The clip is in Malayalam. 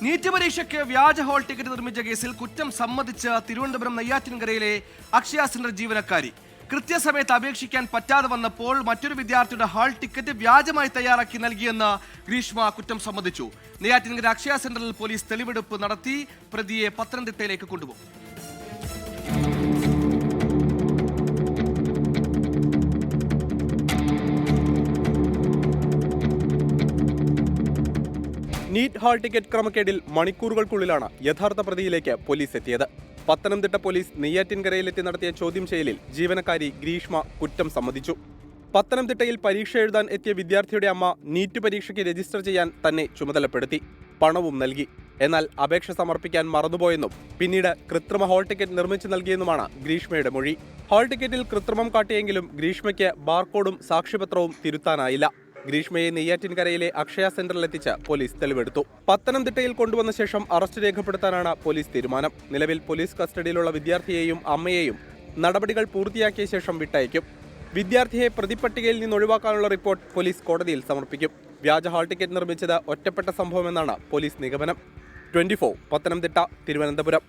നീറ്റ് പരീക്ഷയ്ക്ക് വ്യാജ ഹാൾ ടിക്കറ്റ് നിർമ്മിച്ച കേസിൽ കുറ്റം സമ്മതിച്ച തിരുവനന്തപുരം നെയ്യാറ്റിൻകരയിലെ അക്ഷയ സെന്റർ ജീവനക്കാരി കൃത്യസമയത്ത് അപേക്ഷിക്കാൻ പറ്റാതെ വന്നപ്പോൾ മറ്റൊരു വിദ്യാർത്ഥിയുടെ ഹാൾ ടിക്കറ്റ് വ്യാജമായി തയ്യാറാക്കി നൽകിയെന്ന് ഗ്രീഷ്മ കുറ്റം സമ്മതിച്ചു. നെയ്യാറ്റിൻകര അക്ഷയ സെന്ററിൽ പോലീസ് തെളിവെടുപ്പ് നടത്തി പ്രതിയെ പത്തനംതിട്ടയിലേക്ക് കൊണ്ടുപോകും. നീറ്റ് ഹാൾ ടിക്കറ്റ് ക്രമക്കേടിൽ മണിക്കൂറുകൾക്കുള്ളിലാണ് യഥാർത്ഥ പ്രതിയിലേക്ക് പോലീസ് എത്തിയത്. പത്തനംതിട്ട പോലീസ് നെയ്യാറ്റിൻകരയിലെത്തി നടത്തിയ ചോദ്യം ചെയ്യലിൽ ജീവനക്കാരി ഗ്രീഷ്മ കുറ്റം സമ്മതിച്ചു. പത്തനംതിട്ടയിൽ പരീക്ഷ എഴുതാൻ എത്തിയ വിദ്യാർത്ഥിയുടെ അമ്മ നീറ്റ് പരീക്ഷയ്ക്ക് രജിസ്റ്റർ ചെയ്യാൻ തന്നെ ചുമതലപ്പെടുത്തി. പണവും നൽകി. എന്നാൽ അപേക്ഷ സമർപ്പിക്കാൻ മറന്നുപോയെന്നും പിന്നീട് കൃത്രിമ ഹാൾ ടിക്കറ്റ് നിർമ്മിച്ചു നൽകിയെന്നുമാണ് ഗ്രീഷ്മയുടെ മൊഴി. ഹാൾ ടിക്കറ്റിൽ കൃത്രിമം കാട്ടിയെങ്കിലും ഗ്രീഷ്മയ്ക്ക് ബാർകോഡും സാക്ഷ്യപത്രവും തിരുത്താനായില്ല. ഗ്രീഷ്മയെ നെയ്യാറ്റിൻകരയിലെ അക്ഷയ സെന്ററിലെത്തിച്ച് പോലീസ് തെളിവെടുത്തു. പത്തനംതിട്ടയിൽ കൊണ്ടുവന്ന ശേഷം അറസ്റ്റ് രേഖപ്പെടുത്താനാണ് പോലീസ് തീരുമാനം. നിലവിൽ പോലീസ് കസ്റ്റഡിയിലുള്ള വിദ്യാർത്ഥിയെയും അമ്മയെയും നടപടികൾ പൂർത്തിയാക്കിയ ശേഷം വിട്ടയക്കും. വിദ്യാർത്ഥിയെ പ്രതിപട്ടികയിൽ നിന്ന് ഒഴിവാക്കാനുള്ള റിപ്പോർട്ട് പോലീസ് കോടതിയിൽ സമർപ്പിക്കും. വ്യാജ ഹാൾ ടിക്കറ്റ് നിർമ്മിച്ചത് ഒറ്റപ്പെട്ട സംഭവമെന്നാണ് പോലീസ് നിഗമനം. 24 പത്തനംതിട്ട, തിരുവനന്തപുരം.